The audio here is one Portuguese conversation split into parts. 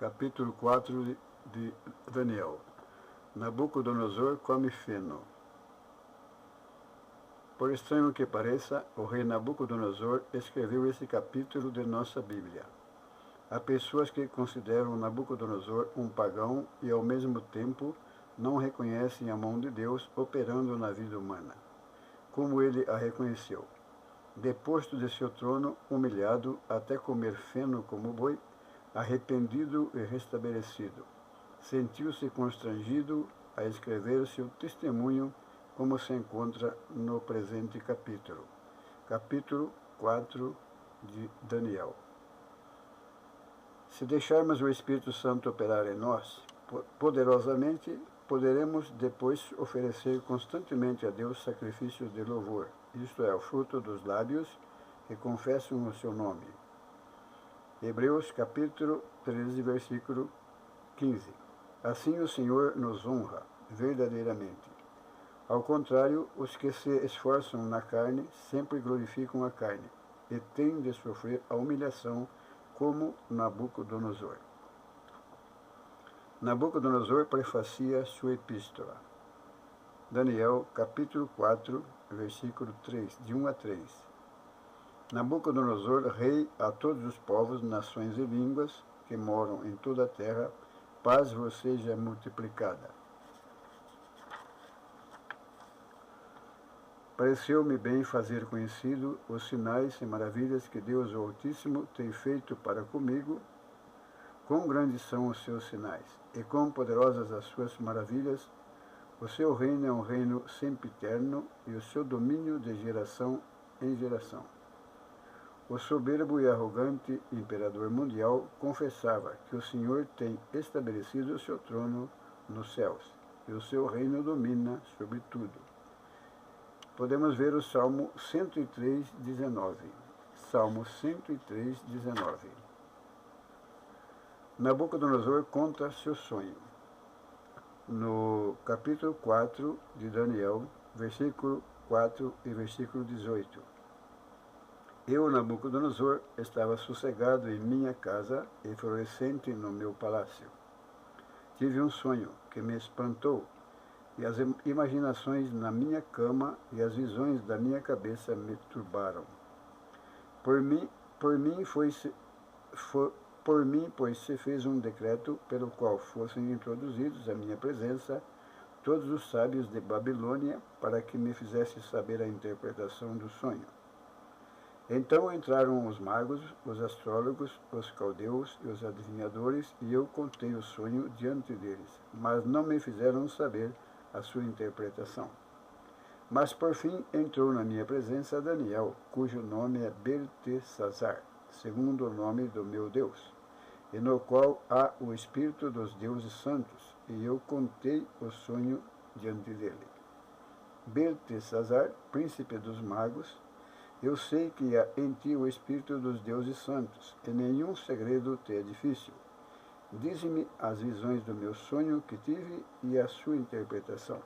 Capítulo 4 de Daniel. Nabucodonosor come feno. Por estranho que pareça, o rei Nabucodonosor escreveu esse capítulo de nossa Bíblia. Há pessoas que consideram Nabucodonosor um pagão e, ao mesmo tempo, não reconhecem a mão de Deus operando na vida humana, como ele a reconheceu. Deposto de seu trono, humilhado até comer feno como boi, arrependido e restabelecido, sentiu-se constrangido a escrever seu testemunho, como se encontra no presente capítulo. Capítulo 4 de Daniel. Se deixarmos o Espírito Santo operar em nós, poderosamente, poderemos depois oferecer constantemente a Deus sacrifícios de louvor, isto é, o fruto dos lábios que confessam o seu nome. Hebreus capítulo 13, versículo 15. Assim o Senhor nos honra, verdadeiramente. Ao contrário, os que se esforçam na carne sempre glorificam a carne, e têm de sofrer a humilhação como Nabucodonosor. Nabucodonosor prefacia sua epístola. Daniel capítulo 4, versículo 3, de 1 a 3. Nabucodonosor, rei a todos os povos, nações e línguas que moram em toda a terra, paz vos seja multiplicada. Pareceu-me bem fazer conhecido os sinais e maravilhas que Deus o Altíssimo tem feito para comigo. Quão grandes são os seus sinais, e quão poderosas as suas maravilhas. O seu reino é um reino sempiterno, e o seu domínio de geração em geração. O soberbo e arrogante imperador mundial confessava que o Senhor tem estabelecido o seu trono nos céus, e o seu reino domina sobre tudo. Podemos ver o Salmo 103, 19. Salmo 103, 19. Nabucodonosor conta seu sonho. No capítulo 4 de Daniel, versículo 4 e versículo 18. Eu, Nabucodonosor, estava sossegado em minha casa e florescente no meu palácio. Tive um sonho que me espantou, e as imaginações na minha cama e as visões da minha cabeça me turbaram. Por mim, pois se fez um decreto pelo qual fossem introduzidos à minha presença todos os sábios de Babilônia, para que me fizesse saber a interpretação do sonho. Então entraram os magos, os astrólogos, os caldeus e os adivinhadores, e eu contei o sonho diante deles, mas não me fizeram saber a sua interpretação. Mas por fim entrou na minha presença Daniel, cujo nome é Beltesazar, segundo o nome do meu Deus, e no qual há o Espírito dos deuses santos, e eu contei o sonho diante dele. Beltesazar, príncipe dos magos, eu sei que há em ti o Espírito dos deuses santos, e nenhum segredo te é difícil. Dize-me as visões do meu sonho que tive e a sua interpretação.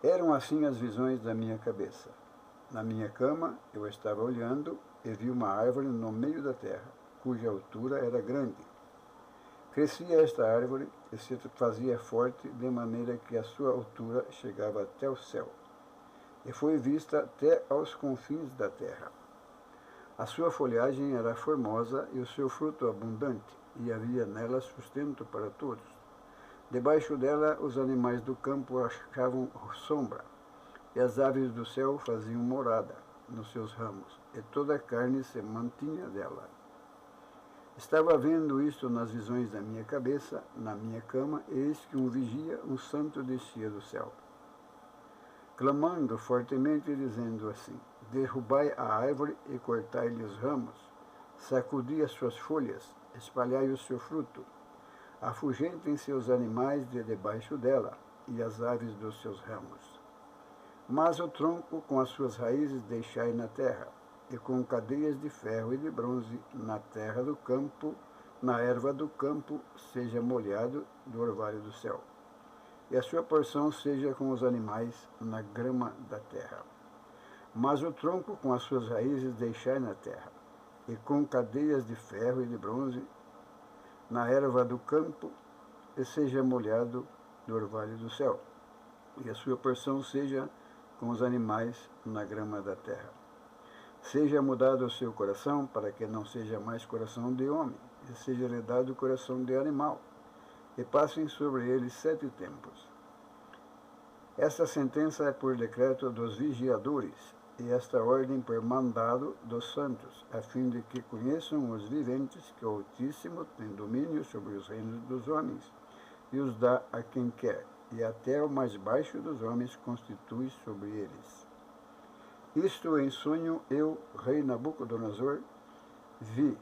Eram assim as visões da minha cabeça. Na minha cama eu estava olhando e vi uma árvore no meio da terra, cuja altura era grande. Crescia esta árvore e se fazia forte, de maneira que a sua altura chegava até o céu, e foi vista até aos confins da terra. A sua folhagem era formosa e o seu fruto abundante, e havia nela sustento para todos. Debaixo dela os animais do campo achavam sombra, e as aves do céu faziam morada nos seus ramos, e toda a carne se mantinha dela. Estava vendo isto nas visões da minha cabeça, na minha cama, e eis que um vigia, um santo, descia do céu, clamando fortemente, dizendo assim: derrubai a árvore e cortai-lhe os ramos, sacudi as suas folhas, espalhai o seu fruto, afugentem-se os animais de debaixo dela e as aves dos seus ramos. Mas o tronco com as suas raízes deixai na terra, e com cadeias de ferro e de bronze na terra do campo, na erva do campo, seja molhado do orvalho do céu, e a sua porção seja com os animais na grama da terra. Mas o tronco com as suas raízes deixai na terra, e com cadeias de ferro e de bronze na erva do campo e seja molhado do orvalho do céu, e a sua porção seja com os animais na grama da terra. Seja mudado o seu coração, para que não seja mais coração de homem, e seja lhe dado o coração de animal, e passem sobre ele 7 tempos. Esta sentença é por decreto dos vigiadores, e esta ordem por mandado dos santos, a fim de que conheçam os viventes que o Altíssimo tem domínio sobre os reinos dos homens, e os dá a quem quer, e até o mais baixo dos homens constitui sobre eles. Isto em sonho eu, rei Nabucodonosor, vi.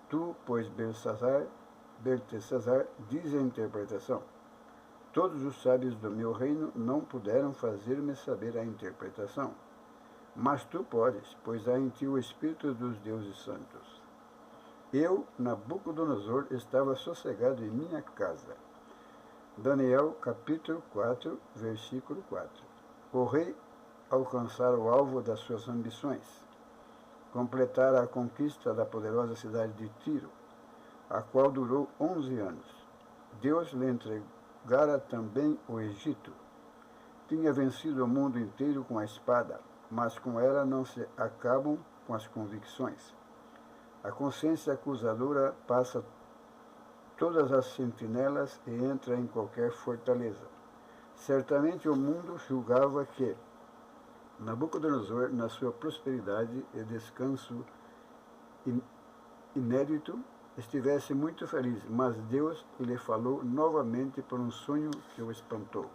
Tu, pois, Beltesazar, diz a interpretação. Todos os sábios do meu reino não puderam fazer-me saber a interpretação. Mas tu podes, pois há em ti o Espírito dos deuses santos. Eu, Nabucodonosor, estava sossegado em minha casa. Daniel, capítulo 4, versículo 4. O rei alcançara o alvo das suas ambições, completara a conquista da poderosa cidade de Tiro, a qual durou 11 anos. Deus lhe entregara também o Egito. Tinha vencido o mundo inteiro com a espada, mas com ela não se acabam com as convicções. A consciência acusadora passa todas as sentinelas e entra em qualquer fortaleza. Certamente o mundo julgava que Nabucodonosor, na sua prosperidade e descanso inédito, estivesse muito feliz, mas Deus lhe falou novamente por um sonho que o espantou.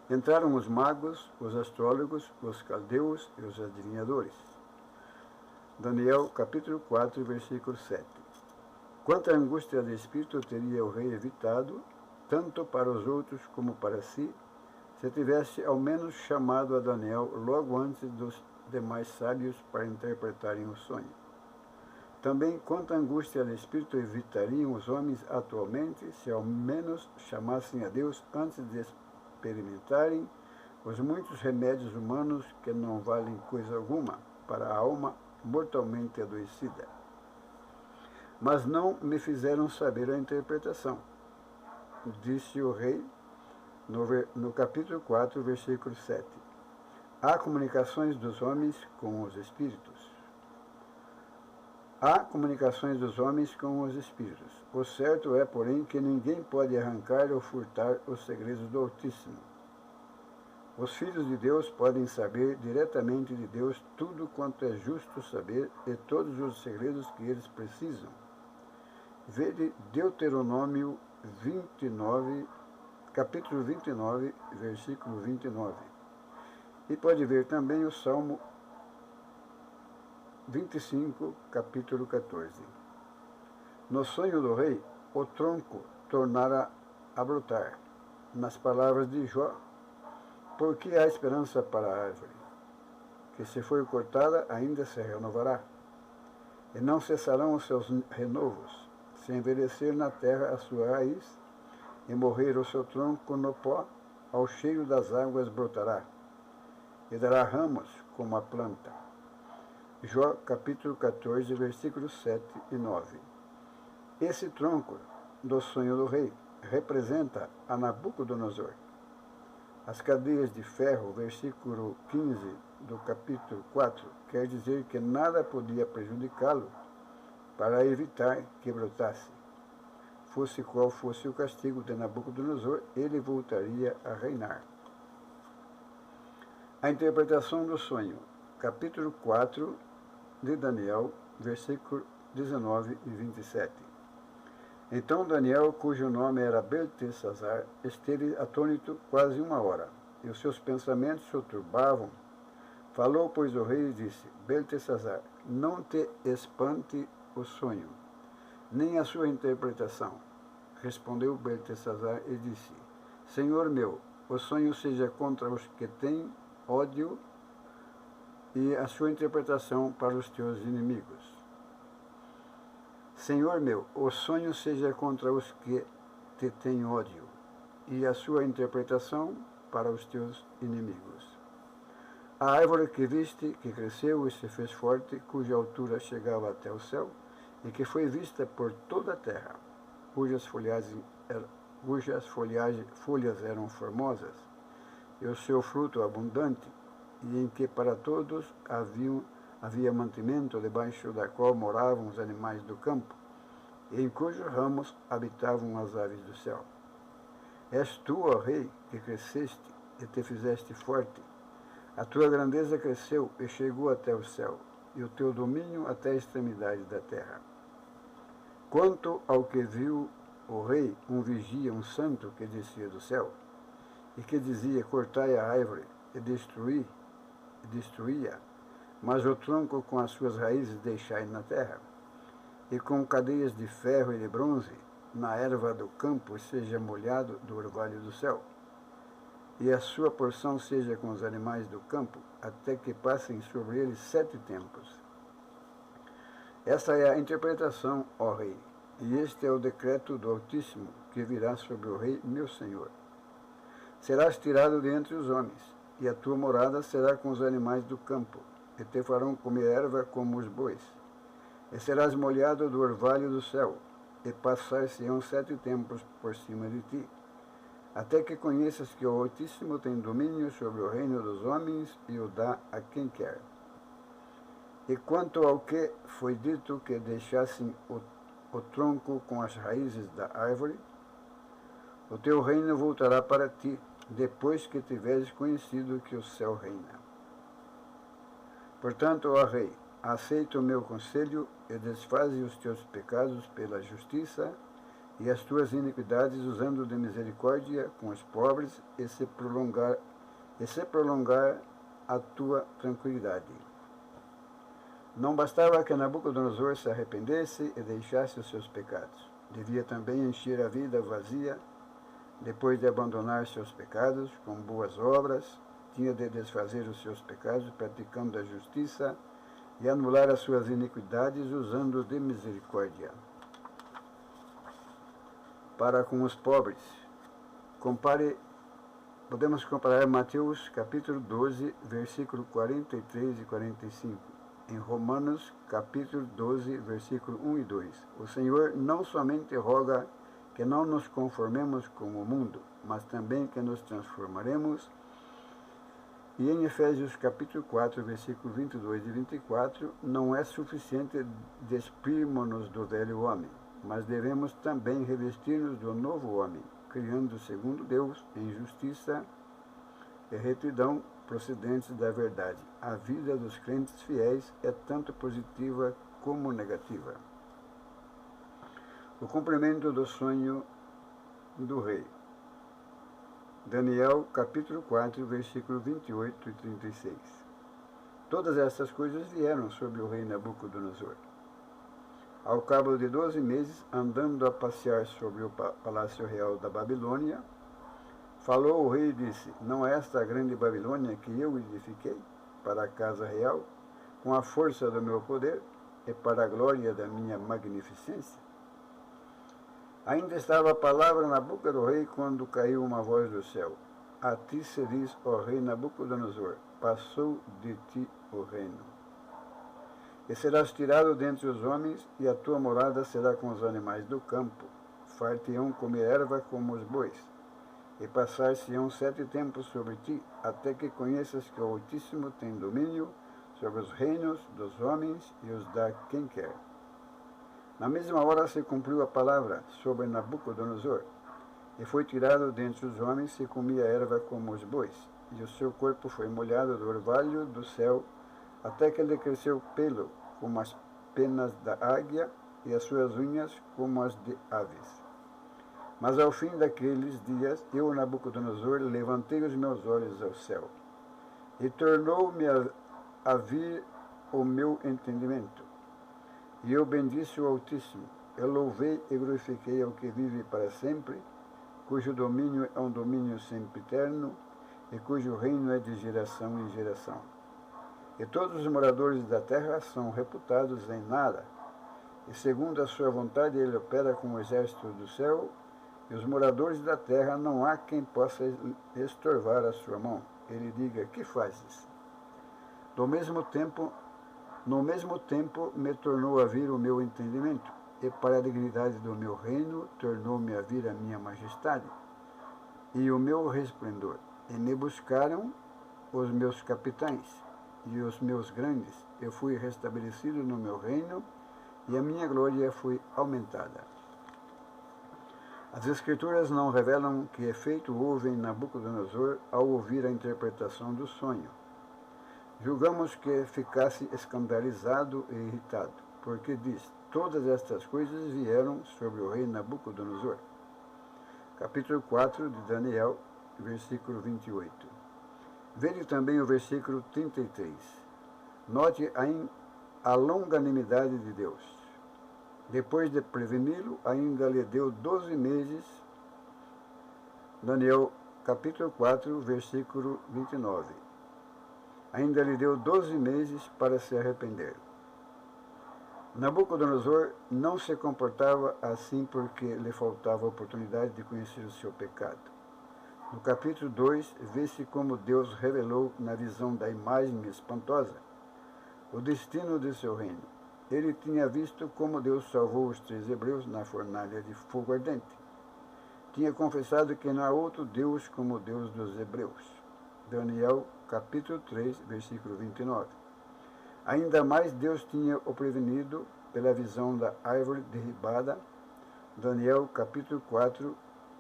Entraram os magos, os astrólogos, os caldeus e os adivinhadores. Daniel, capítulo 4, versículo 7. Quanta angústia de espírito teria o rei evitado, tanto para os outros como para si, se tivesse ao menos chamado a Daniel logo antes dos demais sábios para interpretarem o sonho. Também quanta angústia de espírito evitariam os homens atualmente se ao menos chamassem a Deus antes de experimentarem os muitos remédios humanos que não valem coisa alguma para a alma mortalmente adoecida. Mas não me saber a interpretação, disse o rei no capítulo 4, versículo 7. Há comunicações dos homens com os espíritos. Há comunicações dos homens com os espíritos. O certo é, porém, que ninguém pode arrancar ou furtar os segredos do Altíssimo. Os filhos de Deus podem saber diretamente de Deus tudo quanto é justo saber e todos os segredos que eles precisam. Vede Deuteronômio 29, capítulo 29, versículo 29. E pode ver também o Salmo 25, capítulo 14. No sonho do rei, o tronco tornara a brotar. Nas palavras de Jó, porque há esperança para a árvore, que se for cortada ainda se renovará, e não cessarão os seus renovos, se envelhecer na terra a sua raiz, e morrer o seu tronco no pó, ao cheiro das águas brotará, e dará ramos como a planta. Jó, capítulo 14, versículos 7 e 9. Esse tronco do sonho do rei representa a Nabucodonosor. As cadeias de ferro, versículo 15 do capítulo 4, quer dizer que nada podia prejudicá-lo para evitar que brotasse. Fosse qual fosse o castigo de Nabucodonosor, ele voltaria a reinar. A interpretação do sonho, capítulo 4 de Daniel, versículo 19 e 27. Então Daniel, cujo nome era Beltesazar, esteve atônito quase 1 hora, e os seus pensamentos o turbavam. Falou, pois, o rei e disse: Beltesazar, não te espante o sonho, nem a sua interpretação. Respondeu Beltesazar e disse: Senhor meu, o sonho seja contra os que têm ódio, e a sua interpretação para os teus inimigos. Senhor meu, o sonho seja contra os que te têm ódio, e a sua interpretação para os teus inimigos. A árvore que viste, que cresceu e se fez forte, cuja altura chegava até o céu, e que foi vista por toda a terra, cujas folhas eram formosas, e o seu fruto abundante, e em que para todos havia mantimento, debaixo da qual moravam os animais do campo, e em cujos ramos habitavam as aves do céu. És tu, ó Rei, que cresceste e te fizeste forte. A tua grandeza cresceu e chegou até o céu, e o teu domínio até a extremidade da terra. Quanto ao que viu o rei, um vigia, um santo que descia do céu, e que dizia, cortai a árvore e destruía, mas o tronco com as suas raízes deixai na terra, e com cadeias de ferro e de bronze, na erva do campo seja molhado do orvalho do céu, e a sua porção seja com os animais do campo, até que passem sobre ele 7 tempos. Essa é a interpretação, ó Rei, e este é o decreto do Altíssimo que virá sobre o Rei, meu Senhor. Serás tirado de entre os homens, e a tua morada será com os animais do campo, e te farão comer erva como os bois. E serás molhado do orvalho do céu, e passar-se-ão 7 tempos por cima de ti, até que conheças que o Altíssimo tem domínio sobre o reino dos homens e o dá a quem quer. E quanto ao que foi dito que deixassem o tronco com as raízes da árvore, o teu reino voltará para ti, depois que tiveres conhecido que o céu reina. Portanto, ó Rei, aceita o meu conselho e desfaze os teus pecados pela justiça e as tuas iniquidades usando de misericórdia com os pobres e se prolongar a tua tranquilidade. Não bastava que Nabucodonosor se arrependesse e deixasse os seus pecados. Devia também encher a vida vazia, depois de abandonar seus pecados com boas obras, tinha de desfazer os seus pecados praticando a justiça e anular as suas iniquidades usando de misericórdia para com os pobres. Podemos comparar Mateus capítulo 12, versículo 43 e 45. Em Romanos capítulo 12, versículo 1 e 2. O Senhor não somente roga que não nos conformemos com o mundo, mas também que nos transformaremos. E em Efésios capítulo 4, versículo 22 e 24, não é suficiente despirmos-nos do velho homem, mas devemos também revestir-nos do novo homem, criando segundo Deus em justiça e retidão procedentes da verdade. A vida dos crentes fiéis é tanto positiva como negativa. O cumprimento do sonho do rei. Daniel, capítulo 4, versículo 28 e 36. Todas essas coisas vieram sobre o rei Nabucodonosor. Ao cabo de 12 meses, andando a passear sobre o palácio real da Babilônia, falou o rei e disse, não é esta a grande Babilônia que eu edifiquei para a casa real, com a força do meu poder e para a glória da minha magnificência? Ainda estava a palavra na boca do rei quando caiu uma voz do céu. A ti se diz, ó rei Nabucodonosor, passou de ti o reino. E serás tirado dentre os homens, e a tua morada será com os animais do campo. Far-te-ão comer erva como os bois, e passar-se-ão 7 tempos sobre ti, até que conheças que o Altíssimo tem domínio sobre os reinos dos homens e os dá quem quer. Na mesma hora se cumpriu a palavra sobre Nabucodonosor, e foi tirado dentre os homens e comia erva como os bois, e o seu corpo foi molhado do orvalho do céu, até que lhe cresceu pelo, como as penas da águia, e as suas unhas como as de aves. Mas ao fim daqueles dias, eu, Nabucodonosor, levantei os meus olhos ao céu, e tornou-me a vir o meu entendimento. E eu bendisse o Altíssimo, eu louvei e glorifiquei ao que vive para sempre, cujo domínio é um domínio sempiterno, e cujo reino é de geração em geração. E todos os moradores da terra são reputados em nada, e segundo a sua vontade ele opera com o exército do céu, e os moradores da terra não há quem possa estorvar a sua mão. Ele diga, que fazes? Do mesmo tempo, No mesmo tempo me tornou a vir o meu entendimento, e para a dignidade do meu reino tornou-me a vir a minha majestade e o meu resplendor. E me buscaram os meus capitães e os meus grandes. Eu fui restabelecido no meu reino e a minha glória foi aumentada. As Escrituras não revelam que efeito houve em Nabucodonosor ao ouvir a interpretação do sonho. Julgamos que ficasse escandalizado e irritado, porque diz: todas estas coisas vieram sobre o rei Nabucodonosor. Capítulo 4 de Daniel, versículo 28. Veja também o versículo 33. Note a longanimidade de Deus. Depois de preveni-lo, ainda lhe deu 12 meses. Daniel, capítulo 4, versículo 29. Ainda lhe deu 12 meses para se arrepender. Nabucodonosor não se comportava assim porque lhe faltava a oportunidade de conhecer o seu pecado. No capítulo 2, vê-se como Deus revelou na visão da imagem espantosa o destino de seu reino. Ele tinha visto como Deus salvou os 3 hebreus na fornalha de fogo ardente. Tinha confessado que não há outro Deus como o Deus dos hebreus. Daniel, capítulo 3, versículo 29. Ainda mais Deus tinha o prevenido pela visão da árvore derribada. Daniel, capítulo 4,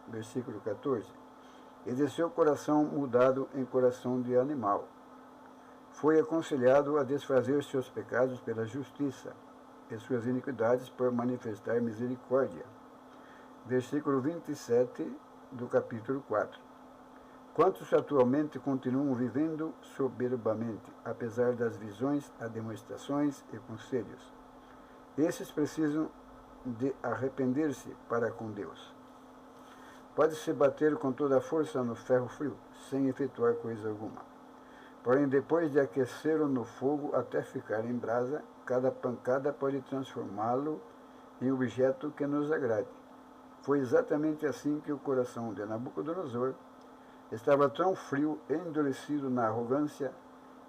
versículo 14. E de seu coração mudado em coração de animal. Foi aconselhado a desfazer seus pecados pela justiça e suas iniquidades por manifestar misericórdia. Versículo 27 do capítulo 4. Quantos atualmente continuam vivendo soberbamente, apesar das visões, demonstrações e conselhos? Esses precisam de arrepender-se para com Deus. Pode-se bater com toda a força no ferro frio, sem efetuar coisa alguma. Porém, depois de aquecê-lo no fogo até ficar em brasa, cada pancada pode transformá-lo em objeto que nos agrade. Foi exatamente assim que o coração de Nabucodonosor estava tão frio e endurecido na arrogância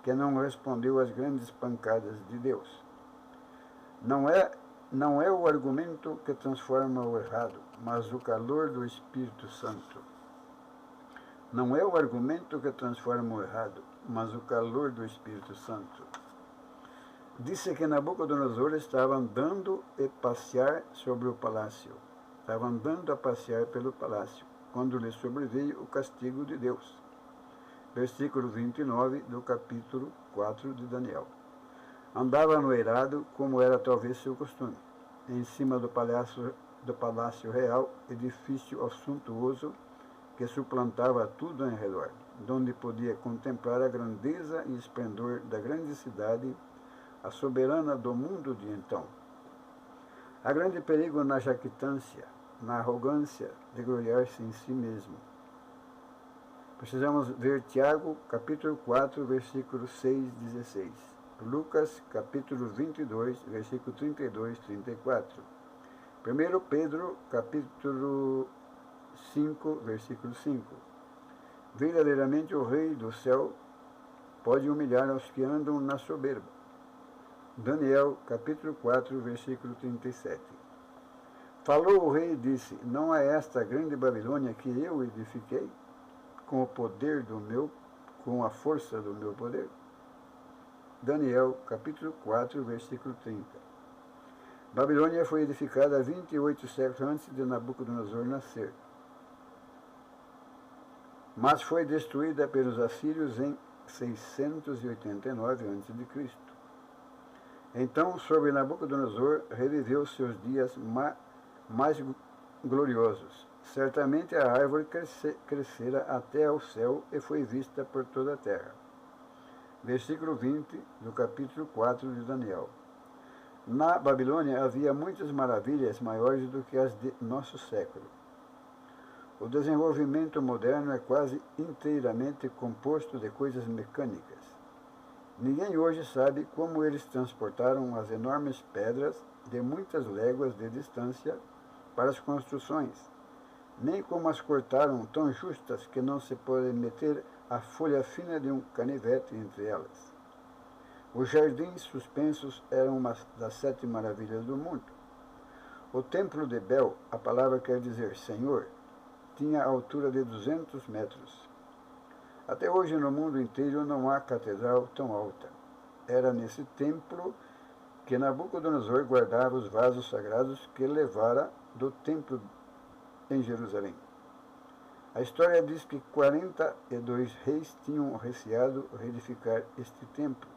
que não respondeu às grandes pancadas de Deus. Não é o argumento que transforma o errado, mas o calor do Espírito Santo. Não é o argumento que transforma o errado, mas o calor do Espírito Santo. Disse que Nabucodonosor estava andando a passear sobre o palácio. Estava andando a passear pelo palácio, quando lhe sobreveio o castigo de Deus. Versículo 29 do capítulo 4 de Daniel. Andava no eirado, como era talvez seu costume, em cima do palácio real, edifício suntuoso que suplantava tudo em redor, donde podia contemplar a grandeza e esplendor da grande cidade, a soberana do mundo de então. Há grande perigo na jactância, na arrogância de gloriar-se em si mesmo. Precisamos ver Tiago, capítulo 4, versículo 6, 16. Lucas, capítulo 22, versículo 32, 34. 1 Pedro, capítulo 5, versículo 5. Verdadeiramente o Rei do céu pode humilhar aos que andam na soberba. Daniel, capítulo 4, versículo 37. Falou o rei e disse: não é esta a grande Babilônia que eu edifiquei com o poder com a força do meu poder? Daniel, capítulo 4, versículo 30. Babilônia foi edificada 28 séculos antes de Nabucodonosor nascer, mas foi destruída pelos assírios em 689 a.C. Então, sobre Nabucodonosor, reviveu seus dias mais gloriosos. Certamente a árvore crescera até ao céu e foi vista por toda a terra. Versículo 20 do capítulo 4 de Daniel. Na Babilônia havia muitas maravilhas maiores do que as de nosso século. O desenvolvimento moderno é quase inteiramente composto de coisas mecânicas. Ninguém hoje sabe como eles transportaram as enormes pedras de muitas léguas de distância para as construções, nem como as cortaram tão justas que não se pode meter a folha fina de um canivete entre elas. Os jardins suspensos eram uma das 7 maravilhas do mundo. O templo de Bel, a palavra quer dizer Senhor, tinha a altura de 200 metros. Até hoje no mundo inteiro não há catedral tão alta. Era nesse templo que Nabucodonosor guardava os vasos sagrados que levara do templo em Jerusalém. A história diz que 42 reis tinham receado reedificar este templo,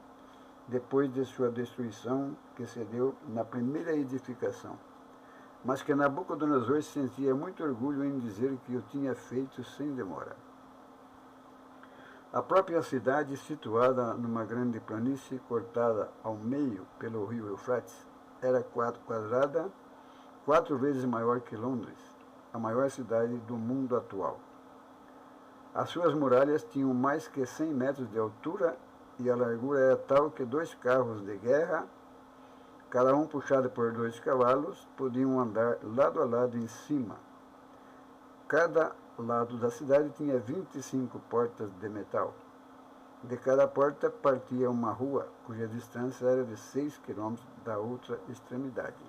depois de sua destruição, que se deu na primeira edificação, mas que Nabucodonosor sentia muito orgulho em dizer que o tinha feito sem demora. A própria cidade, situada numa grande planície cortada ao meio pelo rio Eufrates, era quadrada, 4 vezes maior que Londres, a maior cidade do mundo atual. As suas muralhas tinham mais que 100 metros de altura e a largura era tal que 2 carros de guerra, cada um puxado por 2 cavalos, podiam andar lado a lado em cima. Cada lado da cidade tinha 25 portas de metal. De cada porta partia uma rua, cuja distância era de 6 quilômetros da outra extremidade.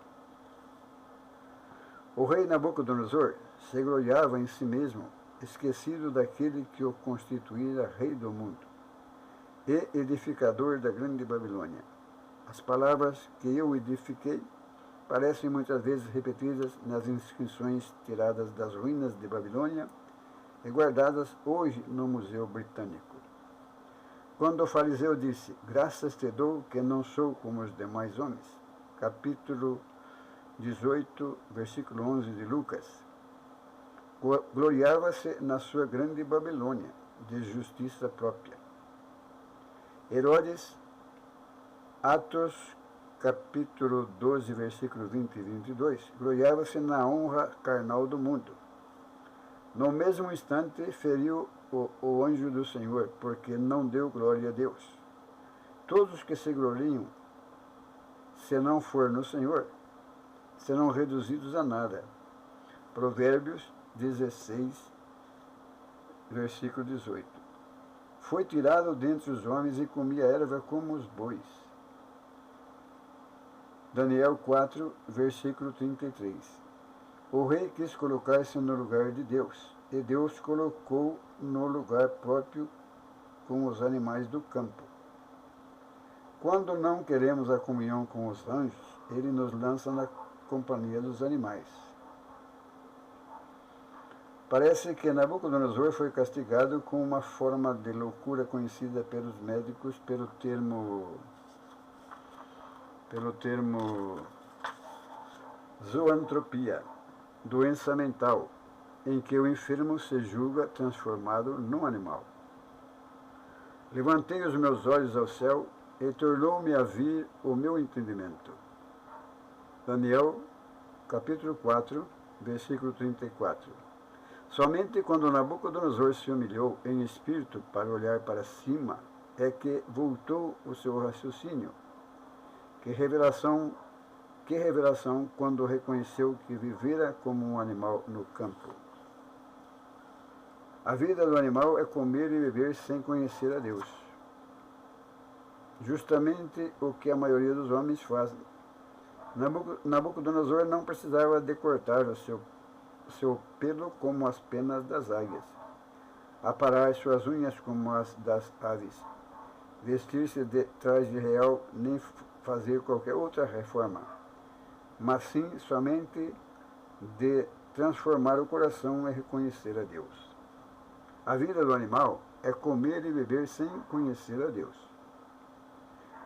O rei Nabucodonosor se gloriava em si mesmo, esquecido daquele que o constituíra rei do mundo e edificador da grande Babilônia. As palavras que eu edifiquei parecem muitas vezes repetidas nas inscrições tiradas das ruínas de Babilônia e guardadas hoje no Museu Britânico. Quando o fariseu disse, graças te dou que não sou como os demais homens, capítulo 18, versículo 11 de Lucas, gloriava-se na sua grande Babilônia, de justiça própria. Herodes, Atos, capítulo 12, versículo 20 e 22, gloriava-se na honra carnal do mundo. No mesmo instante, feriu o anjo do Senhor, porque não deu glória a Deus. Todos os que se gloriam, se não for no Senhor, serão reduzidos a nada. Provérbios 16, versículo 18. Foi tirado dentre os homens e comia erva como os bois. Daniel 4, versículo 33. O rei quis colocar-se no lugar de Deus, e Deus colocou no lugar próprio com os animais do campo. Quando não queremos a comunhão com os anjos, ele nos lança na companhia dos animais. Parece que Nabucodonosor foi castigado com uma forma de loucura conhecida pelos médicos pelo termo zoantropia, doença mental, em que o enfermo se julga transformado num animal. Levantei os meus olhos ao céu e tornou-me a vir o meu entendimento. Daniel, capítulo 4, versículo 34. Somente quando Nabucodonosor se humilhou em espírito para olhar para cima é que voltou o seu raciocínio. Que revelação quando reconheceu que vivera como um animal no campo. A vida do animal é comer e beber sem conhecer a Deus. Justamente o que a maioria dos homens fazem. Nabucodonosor não precisava de cortar o seu pelo como as penas das águias, aparar suas unhas como as das aves, vestir-se de traje real, nem fazer qualquer outra reforma, mas sim somente de transformar o coração e reconhecer a Deus. A vida do animal é comer e beber sem conhecer a Deus.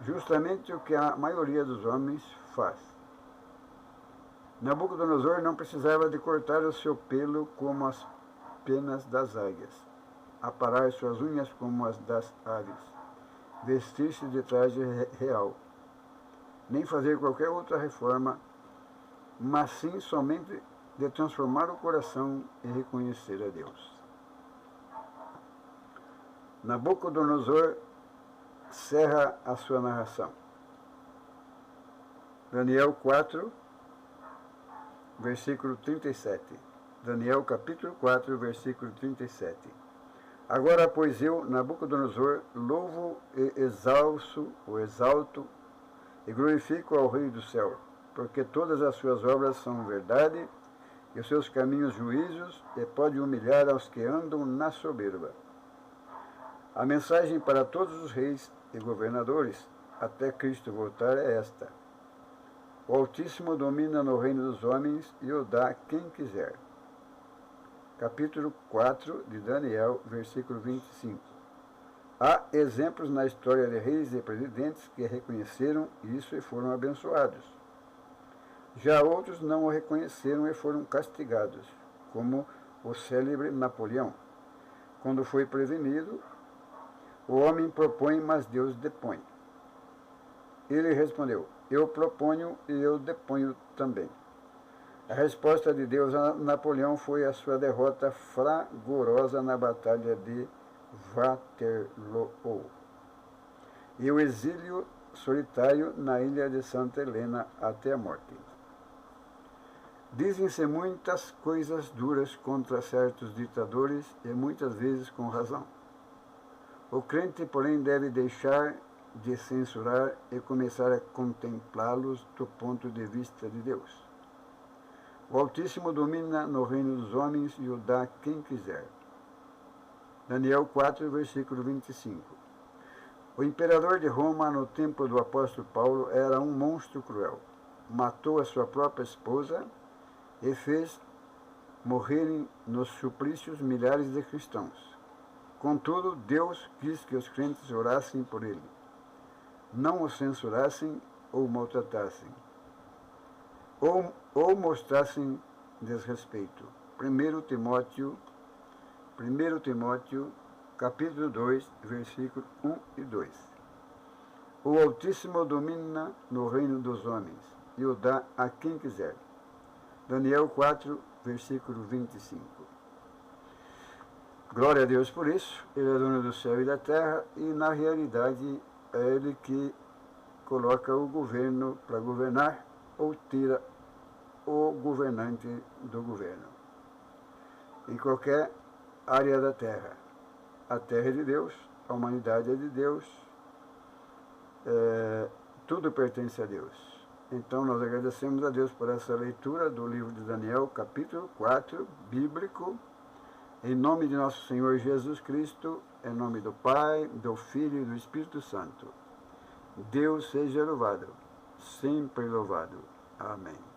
Justamente o que a maioria dos homens faz. Nabucodonosor não precisava de cortar o seu pelo como as penas das águias, aparar suas unhas como as das aves, vestir-se de traje real, nem fazer qualquer outra reforma, mas sim somente de transformar o coração e reconhecer a Deus. Nabucodonosor cerra a sua narração. Daniel 4, versículo 37. Daniel capítulo 4, versículo 37. Agora, pois eu, Nabucodonosor, louvo e exalto e glorifico ao Rei do céu, porque todas as suas obras são verdade, e os seus caminhos juízos, e pode humilhar aos que andam na soberba. A mensagem para todos os reis e governadores, até Cristo voltar, é esta: o Altíssimo domina no reino dos homens e o dá quem quiser. Capítulo 4 de Daniel, versículo 25. Há exemplos na história de reis e presidentes que reconheceram isso e foram abençoados. Já outros não o reconheceram e foram castigados, como o célebre Napoleão. Quando foi prevenido, o homem propõe, mas Deus depõe. Ele respondeu: eu proponho e eu deponho também. A resposta de Deus a Napoleão foi a sua derrota fragorosa na Batalha de Waterloo e o exílio solitário na ilha de Santa Helena até a morte. Dizem-se muitas coisas duras contra certos ditadores e muitas vezes com razão. O crente, porém, deve deixar de censurar e começar a contemplá-los do ponto de vista de Deus. O Altíssimo domina no reino dos homens e o dá quem quiser. Daniel 4, versículo 25. O imperador de Roma, no tempo do apóstolo Paulo, era um monstro cruel. Matou a sua própria esposa e fez morrerem nos suplícios milhares de cristãos. Contudo, Deus quis que os crentes orassem por ele, não o censurassem ou maltratassem, ou mostrassem desrespeito. 1 Timóteo, capítulo 2, versículos 1 e 2. O Altíssimo domina no reino dos homens e o dá a quem quiser. Daniel 4, versículo 25. Glória a Deus por isso. Ele é dono do céu e da terra e, na realidade, é Ele que coloca o governo para governar ou tira o governante do governo. Em qualquer área da terra. A terra é de Deus, a humanidade é de Deus, tudo pertence a Deus. Então nós agradecemos a Deus por essa leitura do livro de Daniel, capítulo 4, bíblico, em nome de nosso Senhor Jesus Cristo, em nome do Pai, do Filho e do Espírito Santo. Deus seja louvado, sempre louvado. Amém.